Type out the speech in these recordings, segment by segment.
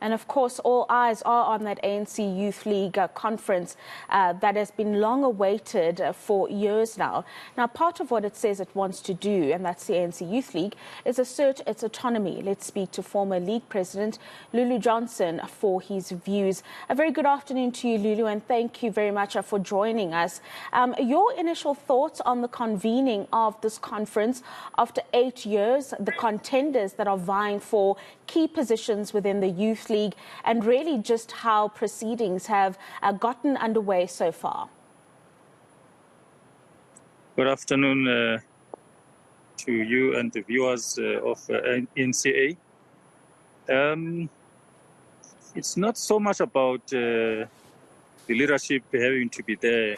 And of course, all eyes are on that ANC Youth League conference that has been long awaited for years now. Now, part of what it says it wants to do, and that's the ANC Youth League, is assert its autonomy. Let's speak to former League President Lulu Johnson for his views. A very good afternoon to you, Lulu, and thank you very much for joining us. Your initial thoughts on the convening of this conference after 8 years, the contenders that are vying for key positions within the Youth League, and really just how proceedings have gotten underway so far. Good afternoon to you and the viewers of eNCA. It's not so much about the leadership having to be there.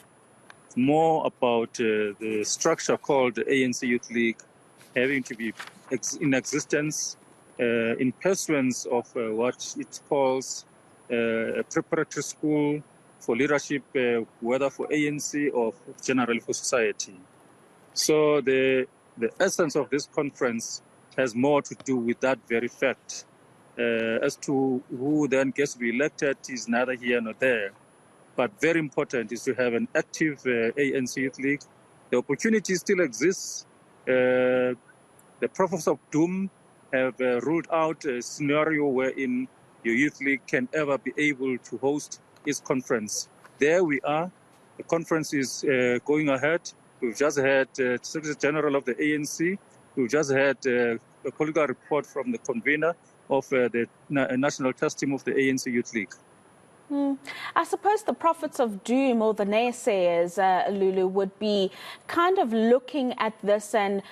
It's more about the structure called the ANC Youth League having to be in existence in pursuance of what it calls a preparatory school for leadership, whether for ANC or generally for society. So the essence of this conference has more to do with that very fact. As to who then gets to be elected is neither here nor there. But very important is to have an active ANC Youth League. The opportunity still exists. The prophets of doom have ruled out a scenario wherein your youth league can ever be able to host its conference. There we are. The conference is going ahead. We've just had Secretary General of the ANC. We've just had a political report from the convener of the National Task Team of the ANC Youth League. I suppose the prophets of doom, or the naysayers, Lulu, would be kind of looking at this and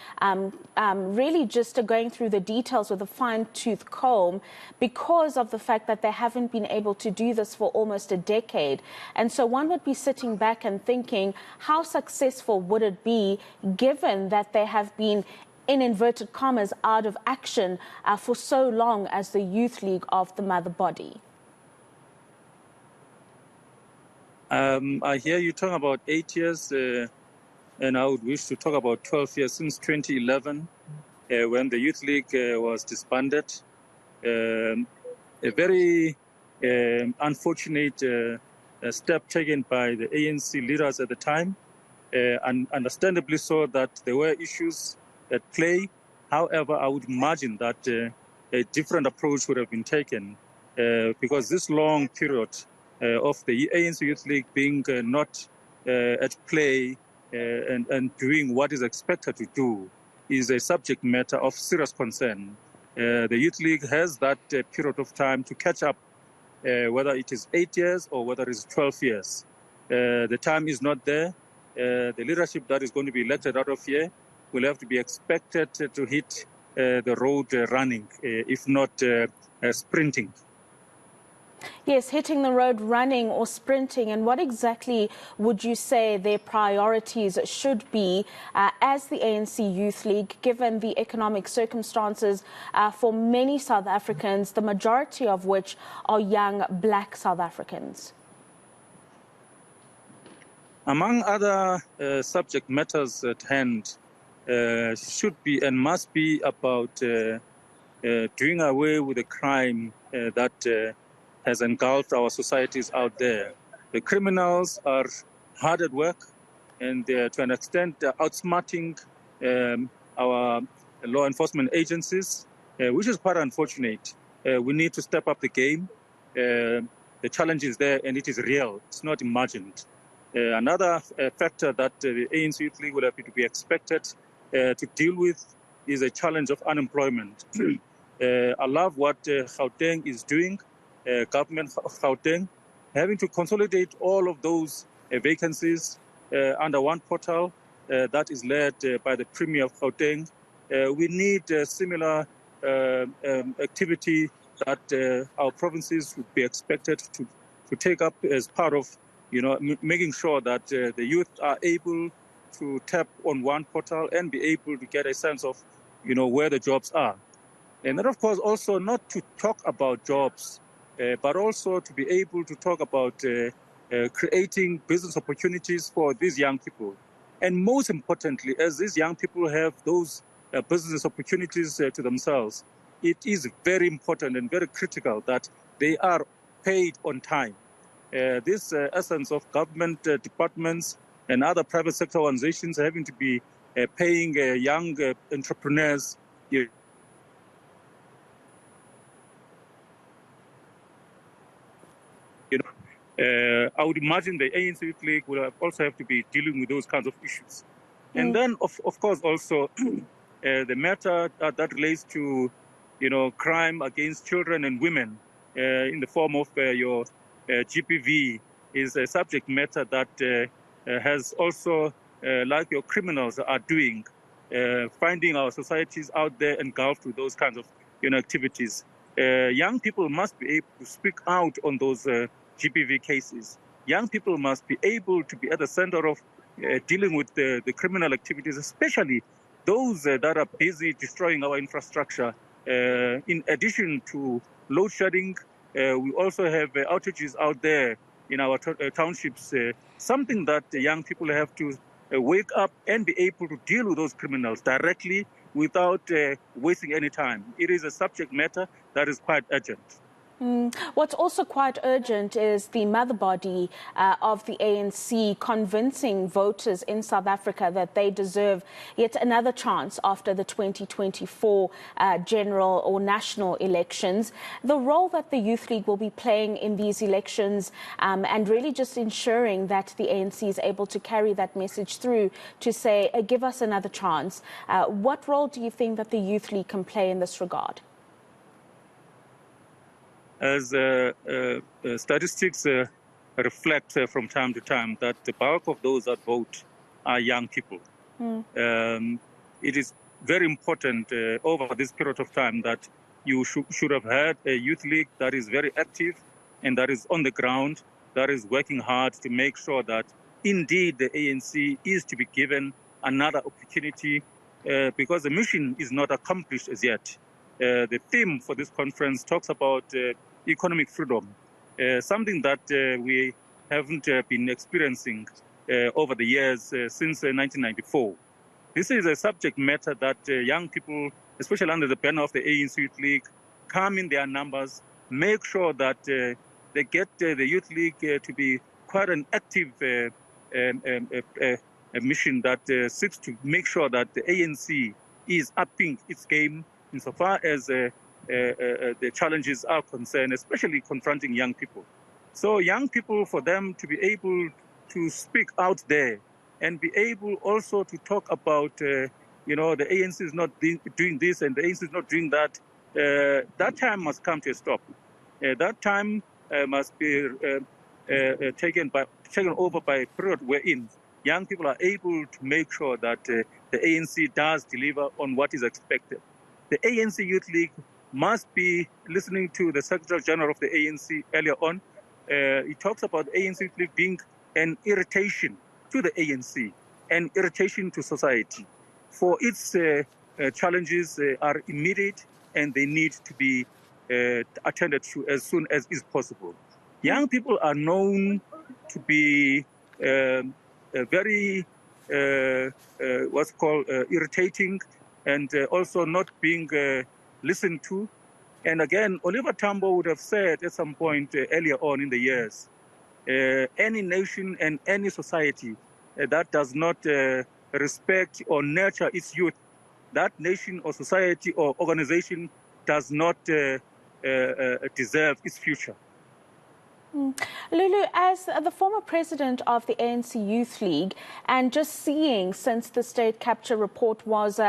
really just going through the details with a fine-tooth comb because of the fact that they haven't been able to do this for almost a decade. And so one would be sitting back and thinking, how successful would it be given that they have been, in inverted commas, out of action for so long as the Youth League of the mother body? I hear you talking about 8 years, and I would wish to talk about 12 years since 2011, when the Youth League was disbanded. A very unfortunate step taken by the ANC leaders at the time, and understandably so that there were issues at play. However, I would imagine that a different approach would have been taken, because this long period of the ANC Youth League being not at play and doing what is expected to do is a subject matter of serious concern. The Youth League has that period of time to catch up, whether it is 8 years or whether it is 12 years. The time is not there. The leadership that is going to be elected out of here will have to be expected to hit the road running, if not sprinting. Yes, hitting the road running or sprinting. And what exactly would you say their priorities should be as the ANC Youth League, given the economic circumstances for many South Africans, the majority of which are young black South Africans? Among other subject matters at hand should be and must be about doing away with the crime that has engulfed our societies out there. The criminals are hard at work, and to an extent they're outsmarting our law enforcement agencies, which is quite unfortunate. We need to step up the game. The challenge is there, and it is real. It's not imagined. Another factor that the ANC Youth League will have to be expected to deal with is a challenge of unemployment. I love what Gauteng is doing. Government of Gauteng, having to consolidate all of those vacancies under one portal that is led by the Premier of Gauteng. We need similar activity that our provinces would be expected to take up as part of, making sure that the youth are able to tap on one portal and be able to get a sense of, where the jobs are. And then, of course, also not to talk about jobs, but also to be able to talk about creating business opportunities for these young people. And most importantly, as these young people have those business opportunities to themselves, it is very important and very critical that they are paid on time. This essence of government departments and other private sector organizations having to be paying young entrepreneurs. I would imagine the ANC Youth League will also have to be dealing with those kinds of issues. And then, of course, also the matter that relates to, crime against children and women in the form of your GPV is a subject matter that has also, like your criminals are doing, finding our societies out there engulfed with those kinds of activities. Young people must be able to speak out on those GPV cases. Young people must be able to be at the center of dealing with the criminal activities, especially those that are busy destroying our infrastructure. In addition to load shedding, we also have outages out there in our townships, something that the young people have to wake up and be able to deal with those criminals directly without wasting any time. It is a subject matter that is quite urgent. What's also quite urgent is the mother body of the ANC convincing voters in South Africa that they deserve yet another chance after the 2024 general or national elections. The role that the Youth League will be playing in these elections and really just ensuring that the ANC is able to carry that message through to say, give us another chance. What role do you think that the Youth League can play in this regard? As statistics reflect from time to time that the bulk of those that vote are young people. It is very important over this period of time that you should have had a youth league that is very active and that is on the ground, that is working hard to make sure that indeed the ANC is to be given another opportunity because the mission is not accomplished as yet. The theme for this conference talks about economic freedom, something that we haven't been experiencing over the years since 1994. This is a subject matter that young people, especially under the banner of the ANC Youth League, come in their numbers, make sure that they get the Youth League to be quite an active mission that seeks to make sure that the ANC is upping its game insofar as the challenges are concerned, especially confronting young people. So young people, for them to be able to speak out there and be able also to talk about, the ANC is not doing this and the ANC is not doing that, that time must come to a stop. That time must be taken over by a period wherein young people are able to make sure that the ANC does deliver on what is expected. The ANC Youth League must be listening to the Secretary General of the ANC earlier on. He talks about the ANC Youth League being an irritation to the ANC, an irritation to society. For its challenges are immediate and they need to be attended to as soon as is possible. Young people are known to be very what's called irritating and also not being listened to. And again, Oliver Tambo would have said at some point earlier on in the years, any nation and any society that does not respect or nurture its youth, that nation or society or organization does not deserve its future. Lulu, as the former president of the ANC Youth League, and just seeing since the state capture report was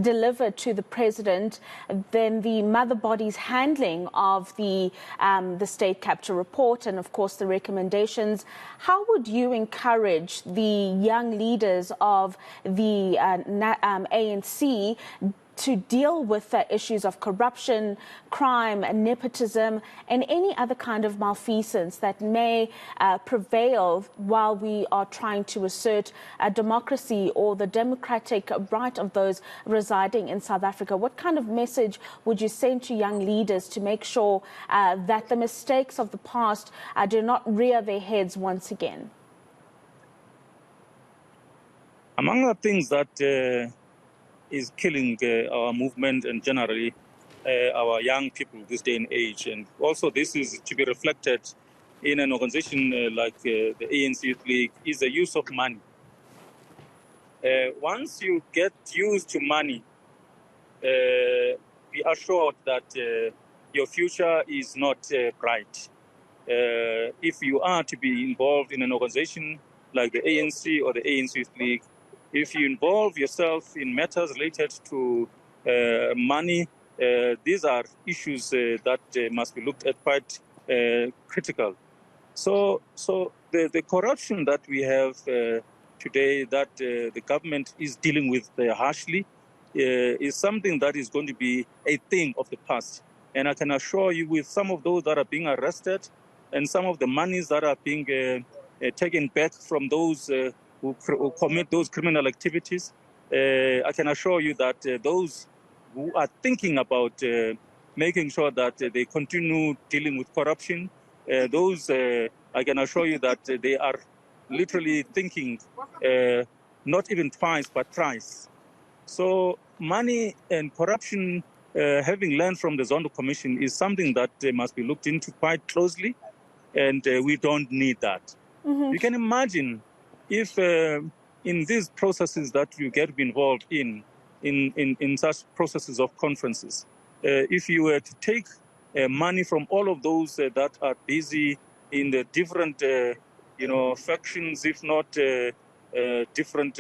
delivered to the president, then the mother body's handling of the state capture report and, of course, the recommendations, how would you encourage the young leaders of the ANC to deal with the issues of corruption, crime, nepotism, and any other kind of malfeasance that may prevail while we are trying to assert a democracy or the democratic right of those residing in South Africa? What kind of message would you send to young leaders to make sure that the mistakes of the past do not rear their heads once again? Among the things that is killing our movement and generally our young people this day and age. And also this is to be reflected in an organization like the ANC Youth League, is the use of money. Once you get used to money, be assured that your future is not bright. If you are to be involved in an organization like the ANC or the ANC Youth League, if you involve yourself in matters related to money, these are issues that must be looked at quite critical. So the corruption that we have today, that the government is dealing with harshly, is something that is going to be a thing of the past. And I can assure you, with some of those that are being arrested and some of the monies that are being taken back from those who commit those criminal activities, I can assure you that those who are thinking about making sure that they continue dealing with corruption, I can assure you that they are literally thinking not even twice, but thrice. So money and corruption, having learned from the Zondo Commission, is something that must be looked into quite closely, and we don't need that. You can imagine if in these processes that you get involved in such processes of conferences, if you were to take money from all of those that are busy in the different, factions, if not different,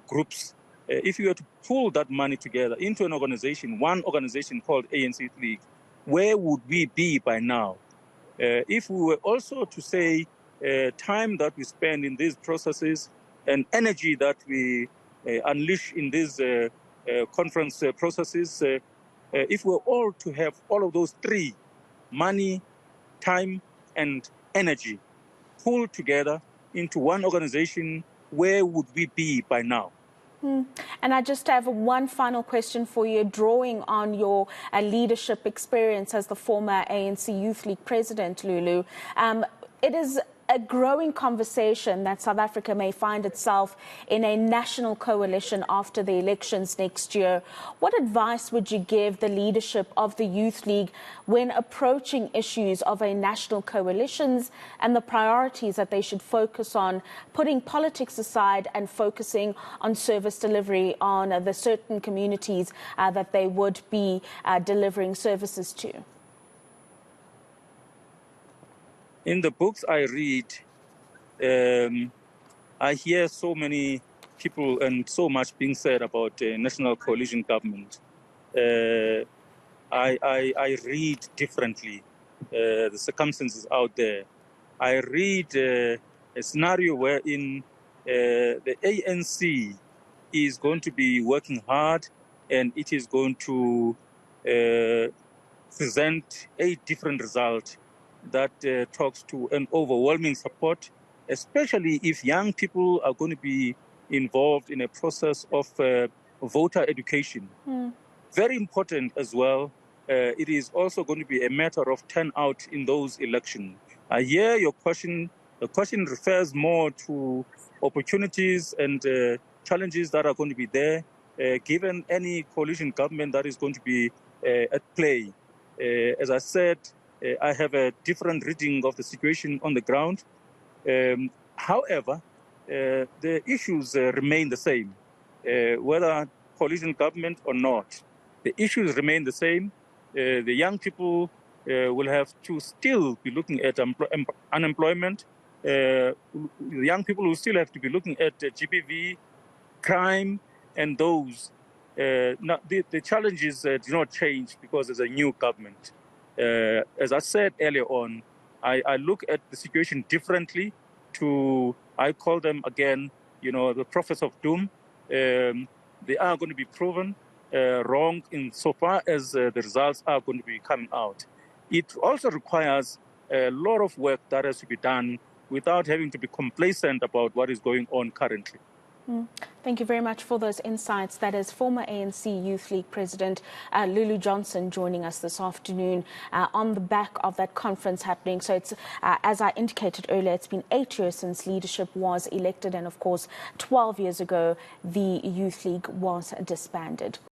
groups, if you were to pull that money together into an organization, one organization called ANC Youth League, where would we be by now? If we were also to say time that we spend in these processes and energy that we unleash in these conference processes, if we're all to have all of those three, money, time, and energy, pulled together into one organization, where would we be by now? And I just have one final question for you, drawing on your leadership experience as the former ANC Youth League president, Lulu. It is a growing conversation that South Africa may find itself in a national coalition after the elections next year. What advice would you give the leadership of the Youth League when approaching issues of a national coalitions and the priorities that they should focus on, putting politics aside and focusing on service delivery on the certain communities that they would be delivering services to? In the books I read, I hear so many people and so much being said about national coalition government. I read differently the circumstances out there. I read a scenario wherein the ANC is going to be working hard, and it is going to present a different result that talks to an overwhelming support, especially if young people are going to be involved in a process of voter education. Very important as well. It is also going to be a matter of turnout in those elections. I hear your question. The question refers more to opportunities and challenges that are going to be there, given any coalition government that is going to be at play. As I said, I have a different reading of the situation on the ground. However, the issues remain the same, whether coalition government or not. The issues remain the same. The young people will have to still be looking at unemployment. The young people will still have to be looking at GBV, crime, and those. The challenges do not change because there's a new government. As I said earlier on, I look at the situation differently to, I call them again, the prophets of doom. They are going to be proven wrong insofar as the results are going to be coming out. It also requires a lot of work that has to be done without having to be complacent about what is going on currently. Thank you very much for those insights. That is former ANC Youth League President Lulu Johnson joining us this afternoon on the back of that conference happening. So it's, as I indicated earlier, it's been 8 years since leadership was elected, and of course 12 years ago the Youth League was disbanded.